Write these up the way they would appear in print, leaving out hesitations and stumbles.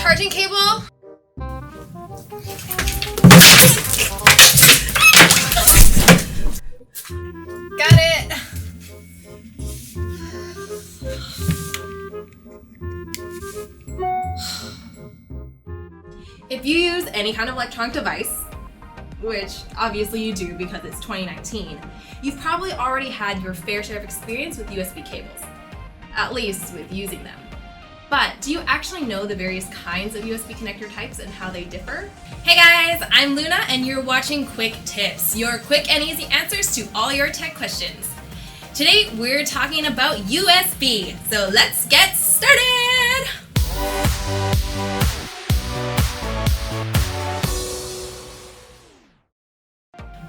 charging cable? Got it. If you use any kind of electronic device, which obviously you do because it's 2019, you've probably already had your fair share of experience with USB cables, at least with using them. But do you actually know the various kinds of USB connector types and how they differ? Hey guys, I'm Luna and you're watching QuickTIPS, your quick and easy answers to all your tech questions. Today we're talking about USB, so let's get started!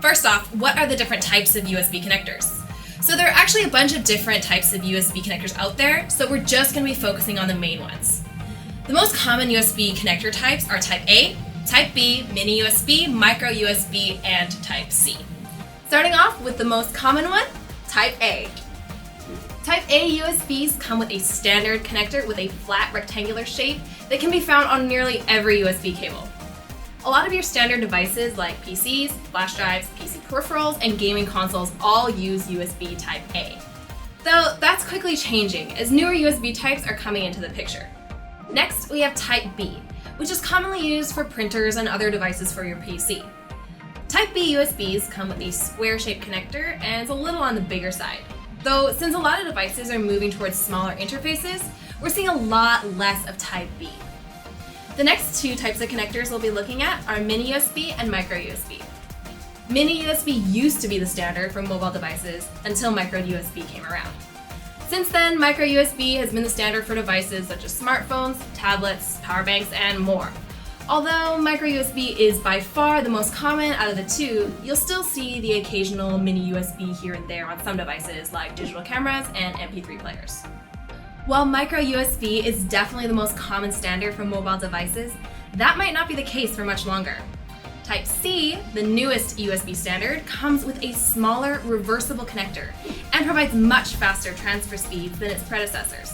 First off, what are the different types of USB connectors? So there are actually a bunch of different types of USB connectors out there, so we're just going to be focusing on the main ones. The most common USB connector types are Type A, Type B, Mini USB, Micro USB, and Type C. Starting off with the most common one, Type A. Type A USBs come with a standard connector with a flat rectangular shape that can be found on nearly every USB cable. A lot of your standard devices like PCs, flash drives, PC peripherals, and gaming consoles all use USB Type A. Though that's quickly changing as newer USB types are coming into the picture. Next, we have Type B, which is commonly used for printers and other devices for your PC. Type B USBs come with a square-shaped connector and is a little on the bigger side. Though since a lot of devices are moving towards smaller interfaces, we're seeing a lot less of Type B. The next two types of connectors we'll be looking at are Mini USB and Micro USB. Mini USB used to be the standard for mobile devices until Micro USB came around. Since then, Micro USB has been the standard for devices such as smartphones, tablets, power banks, and more. Although Micro USB is by far the most common out of the two, you'll still see the occasional Mini USB here and there on some devices like digital cameras and MP3 players. While Micro USB is definitely the most common standard for mobile devices, that might not be the case for much longer. Type C, the newest USB standard, comes with a smaller reversible connector and provides much faster transfer speeds than its predecessors.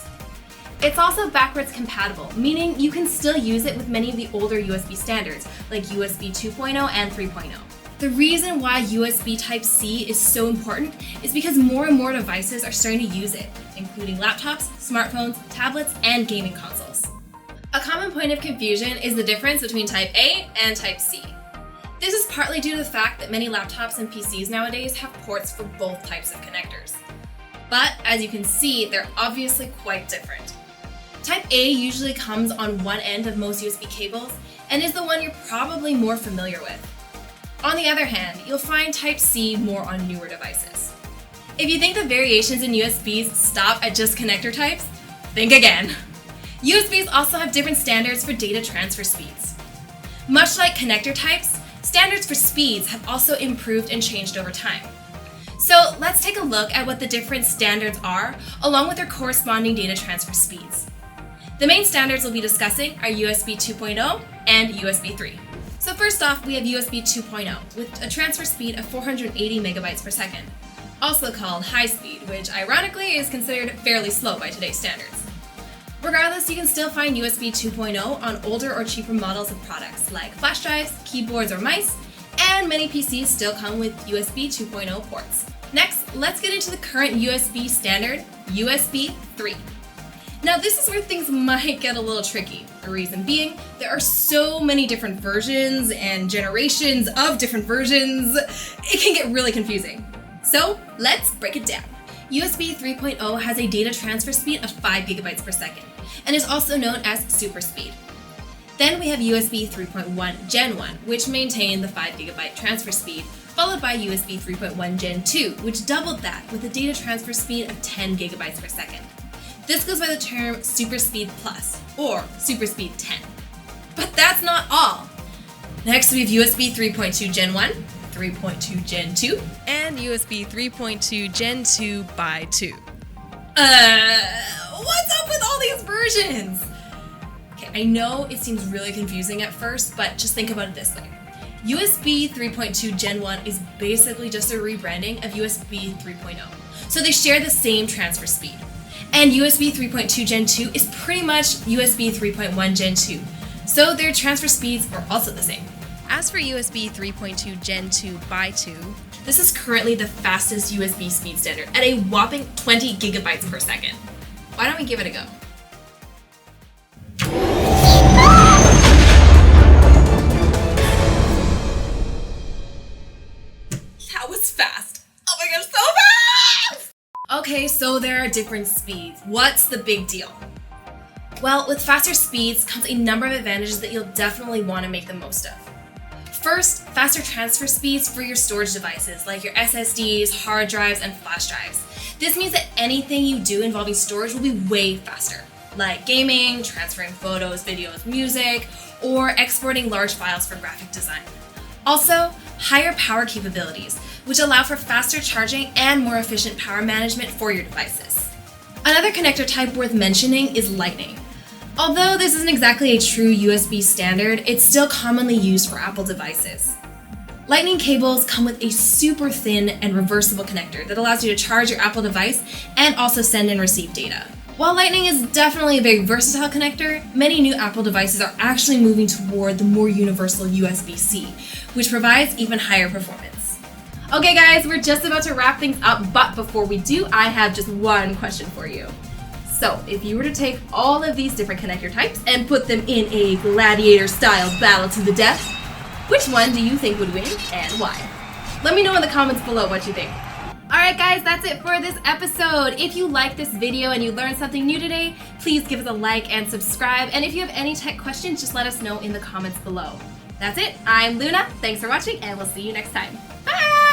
It's also backwards compatible, meaning you can still use it with many of the older USB standards like USB 2.0 and 3.0. The reason why USB Type C is so important is because more and more devices are starting to use it, including laptops, smartphones, tablets, and gaming consoles. A common point of confusion is the difference between Type A and Type C. This is partly due to the fact that many laptops and PCs nowadays have ports for both types of connectors. But as you can see, they're obviously quite different. Type A usually comes on one end of most USB cables and is the one you're probably more familiar with. On the other hand, you'll find Type C more on newer devices. If you think the variations in USBs stop at just connector types, think again. USBs also have different standards for data transfer speeds. Much like connector types, standards for speeds have also improved and changed over time. So let's take a look at what the different standards are, along with their corresponding data transfer speeds. The main standards we'll be discussing are USB 2.0 and USB 3. So first off, we have USB 2.0 with a transfer speed of 480 megabytes per second, also called high speed, which ironically is considered fairly slow by today's standards. Regardless, you can still find USB 2.0 on older or cheaper models of products like flash drives, keyboards, or mice, and many PCs still come with USB 2.0 ports. Next, let's get into the current USB standard, USB 3. Now this is where things might get a little tricky. The reason being, there are so many different versions and generations of different versions, it can get really confusing. So let's break it down. USB 3.0 has a data transfer speed of 5 gigabytes per second and is also known as super speed. Then we have USB 3.1 Gen 1, which maintained the 5 gigabyte transfer speed, followed by USB 3.1 Gen 2, which doubled that with a data transfer speed of 10 gigabytes per second. This goes by the term Super Speed Plus, or Super Speed 10. But that's not all! Next we have USB 3.2 Gen 1, 3.2 Gen 2, and USB 3.2 Gen 2 by 2. What's up with all these versions? Okay, I know it seems really confusing at first, but just think about it this way. USB 3.2 Gen 1 is basically just a rebranding of USB 3.0, so they share the same transfer speed. And USB 3.2 Gen 2 is pretty much USB 3.1 Gen 2, so their transfer speeds are also the same. As for USB 3.2 Gen 2 by 2, this is currently the fastest USB speed standard at a whopping 20 gigabytes per second. Why don't we give it a go? That was fast. Oh my gosh, so fast! Okay, so there are different speeds. What's the big deal? Well, with faster speeds comes a number of advantages that you'll definitely want to make the most of. First, faster transfer speeds for your storage devices like your SSDs, hard drives, and flash drives. This means that anything you do involving storage will be way faster, like gaming, transferring photos, videos, music, or exporting large files for graphic design. Also, higher power capabilities, which allow for faster charging and more efficient power management for your devices. Another connector type worth mentioning is Lightning. Although this isn't exactly a true USB standard, it's still commonly used for Apple devices. Lightning cables come with a super thin and reversible connector that allows you to charge your Apple device and also send and receive data. While Lightning is definitely a very versatile connector, many new Apple devices are actually moving toward the more universal USB-C, which provides even higher performance. Okay guys, we're just about to wrap things up, but before we do, I have just one question for you. So, if you were to take all of these different connector types and put them in a gladiator-style battle to the death, which one do you think would win and why? Let me know in the comments below what you think. Alright guys, that's it for this episode. If you liked this video and you learned something new today, please give us a like and subscribe. And if you have any tech questions, just let us know in the comments below. That's it. I'm Luna. Thanks for watching, and we'll see you next time. Bye!